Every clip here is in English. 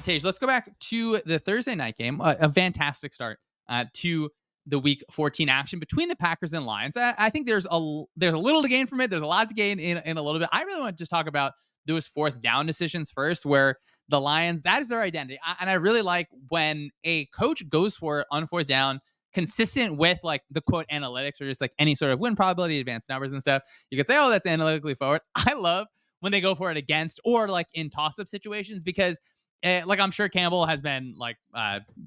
Tej, let's go back to the Thursday night game. A fantastic start to the Week 14 action between the Packers and Lions. I think there's a little to gain from it. There's a lot to gain in a little bit. I really want to just talk about those fourth down decisions first, where the Lions, that is their identity. And I really like when a coach goes for it on fourth down, consistent with like the quote analytics or just like any sort of win probability, advanced numbers and stuff. You could say, oh, that's analytically forward. I love when they go for it against or like in toss-up situations because like I'm sure Campbell has been like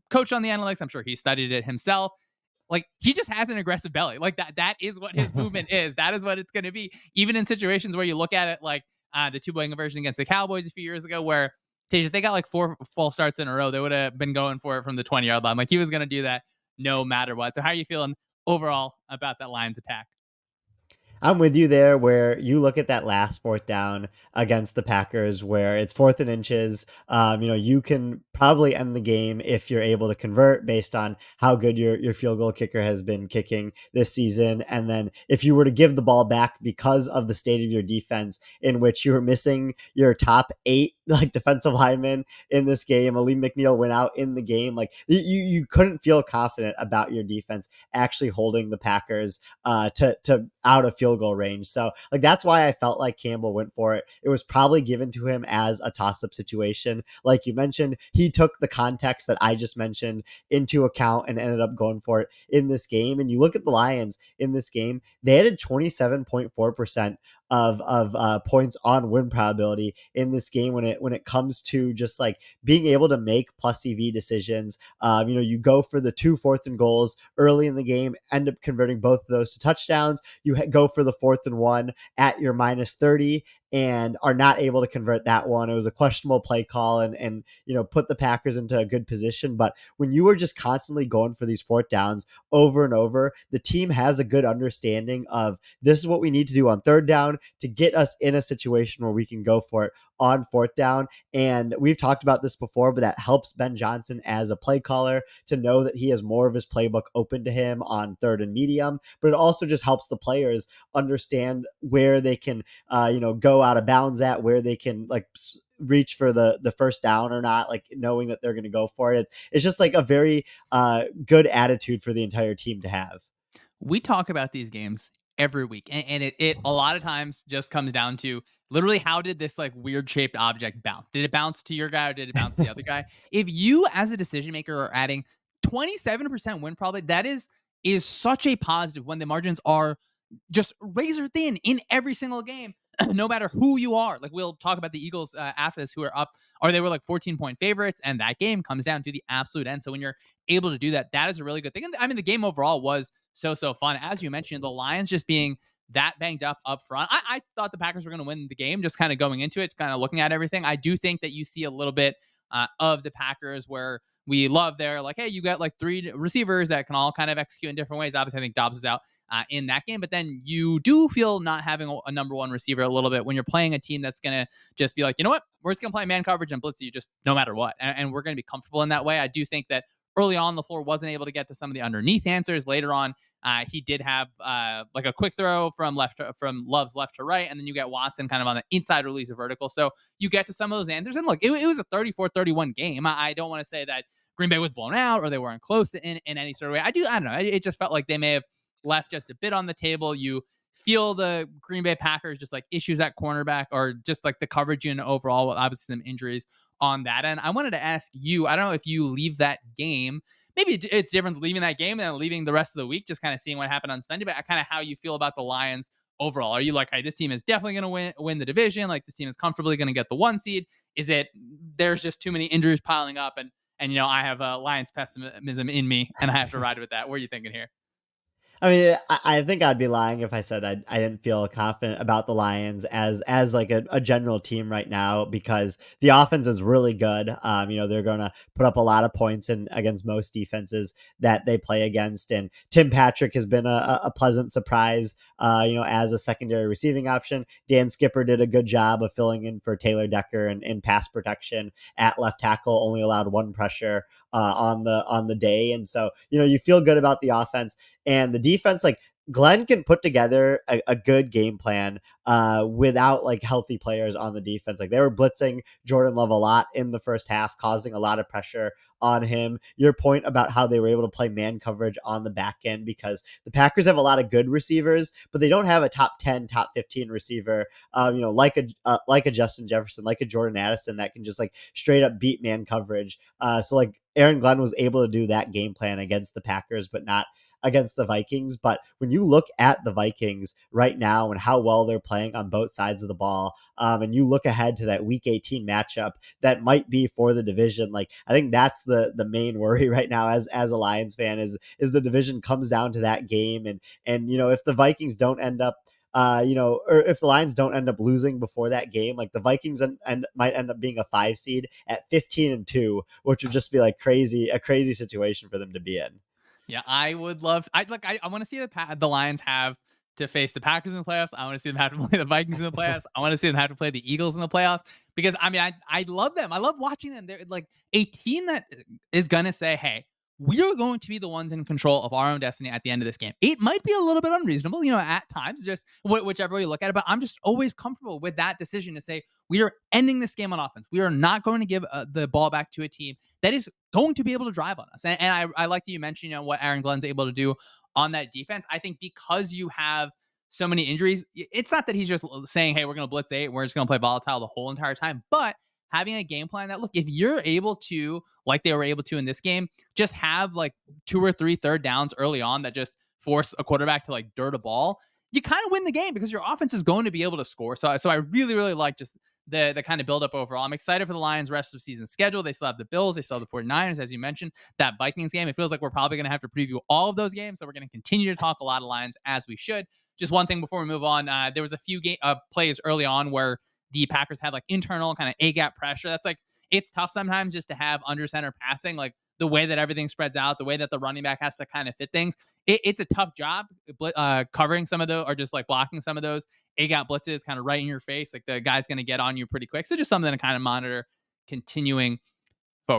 coached on the analytics. I'm sure he studied it himself. Like he just has an aggressive belly. Like that is what his movement is. That is what it's going to be. Even in situations where you look at it like the two-point conversion against the Cowboys a few years ago, where if they got like 4 full starts in a row, they would have been going for it from the 20-yard line. Like he was going to do that no matter what. So how are you feeling overall about that Lions attack? I'm with you there where you look at that last fourth down against the Packers where it's fourth and inches. You can probably end the game if you're able to convert based on how good your field goal kicker has been kicking this season. And then if you were to give the ball back because of the state of your defense in which you were missing your top 8 like defensive linemen in this game, Ali McNeil went out in the game. Like you couldn't feel confident about your defense actually holding the Packers to out of field goal range. So like that's why I felt like Campbell went for it. It was probably given to him as a toss-up situation. Like you mentioned, he took the context that I just mentioned into account and ended up going for it in this game. And you look at the Lions in this game, they had a 27.4% of points on win probability in this game when it comes to just like being able to make plus EV decisions. You go for the 2 fourth and goals early in the game, end up converting both of those to touchdowns. You go for the 4th and 1 at your -30 and are not able to convert that one. It was a questionable play call and put the Packers into a good position. But when you were just constantly going for these fourth downs over and over, the team has a good understanding of this is what we need to do on third down to get us in a situation where we can go for it on fourth down. And we've talked about this before, but that helps Ben Johnson as a play caller to know that he has more of his playbook open to him on third and medium. But it also just helps the players understand where they can, go out of bounds at, where they can like reach for the first down or not, like knowing that they're going to go for it. It's just like a very good attitude for the entire team to have. We talk about these games every week, and it a lot of times just comes down to literally how did this like weird shaped object bounce? Did it bounce to your guy or did it bounce to the other guy? If you as a decision maker are adding 27% win probability, that is such a positive when the margins are just razor thin in every single game. No matter who you are, like we'll talk about the Eagles after this, who are up, or they were like 14-point favorites, and that game comes down to the absolute end. So when you're able to do that, that is a really good thing. And I mean, the game overall was so fun. As you mentioned, the Lions just being that banged up front. I thought the Packers were going to win the game, just kind of going into it, kind of looking at everything. I do think that you see a little bit of the Packers where we love their like, hey, you got like 3 receivers that can all kind of execute in different ways. Obviously, I think Dobbs is out in that game, but then you do feel not having a number one receiver a little bit when you're playing a team that's going to just be like, you know what, we're just going to play man coverage and blitz you just no matter what. And we're going to be comfortable in that way. I do think that early on, LaFleur wasn't able to get to some of the underneath answers. Later on, he did have like a quick throw from Love's left to right, and then you get Watson kind of on the inside release of vertical. So you get to some of those answers. And look, it was a 34-31 game. I don't want to say that Green Bay was blown out or they weren't close in any sort of way. I don't know. It just felt like they may have left just a bit on the table. You feel the Green Bay Packers just like issues at cornerback or just like the coverage unit overall with obviously some injuries on that end. I wanted to ask you, I don't know if you leave that game, maybe it's different leaving that game than leaving the rest of the week, just kind of seeing what happened on Sunday, but kind of how you feel about the Lions overall. Are you like, hey, this team is definitely going to win the division? Like this team is comfortably going to get the 1 seed? Is it there's just too many injuries piling up and I have Lions pessimism in me and I have to ride with that? What are you thinking here? I mean, I think I'd be lying if I said I didn't feel confident about the Lions as like a general team right now because the offense is really good. They're going to put up a lot of points in against most defenses that they play against, and Tim Patrick has been a pleasant surprise. As a secondary receiving option, Dan Skipper did a good job of filling in for Taylor Decker and in pass protection at left tackle. Only allowed 1 pressure on the day, and so you feel good about the offense. And the defense, like Glenn can put together a good game plan without like healthy players on the defense. Like they were blitzing Jordan Love a lot in the first half, causing a lot of pressure on him. Your point about how they were able to play man coverage on the back end because the Packers have a lot of good receivers, but they don't have a top 10, top 15 receiver, like a Justin Jefferson, like a Jordan Addison that can just like straight up beat man coverage. So like Aaron Glenn was able to do that game plan against the Packers, but not against the Vikings. But when you look at the Vikings right now and how well they're playing on both sides of the ball, and you look ahead to that Week 18 matchup that might be for the division, like I think that's the main worry right now as a Lions fan is the division comes down to that game, and if the Vikings don't end up or if the Lions don't end up losing before that game, like the Vikings might end up being a 5 seed at 15-2, which would just be like a crazy situation for them to be in. Yeah, I would love. I want to see the Lions have to face the Packers in the playoffs. I want to see them have to play the Vikings in the playoffs. I want to see them have to play the Eagles in the playoffs because I mean I love them. I love watching them. They're like a team that is gonna say, "Hey, we are going to be the ones in control of our own destiny at the end of this game." It might be a little bit unreasonable, at times, just whichever way you look at it. But I'm just always comfortable with that decision to say we are ending this game on offense. We are not going to give the ball back to a team that is going to be able to drive on us. And I like that you mentioned, what Aaron Glenn's able to do on that defense. I think because you have so many injuries, it's not that he's just saying, hey, we're going to blitz 8, we're just going to play volatile the whole entire time. But having a game plan that, look, if you're able to, like they were able to in this game, just have like 2 or 3 third downs early on that just force a quarterback to like dirt a ball, you kind of win the game because your offense is going to be able to score. So I really, really like just the kind of build up overall. I'm excited for the Lions rest of season schedule. They still have the Bills, they still have the 49ers, as you mentioned, that Vikings game. It feels like we're probably going to have to preview all of those games. So we're going to continue to talk a lot of Lions as we should. Just one thing before we move on, there was a few plays early on where the Packers had like internal kind of A gap pressure. That's like, it's tough sometimes just to have under center passing, like the way that everything spreads out, the way that the running back has to kind of fit things. It's a tough job covering some of those or just like blocking some of those A gap blitzes kind of right in your face. Like the guy's going to get on you pretty quick. So just something to kind of monitor continuing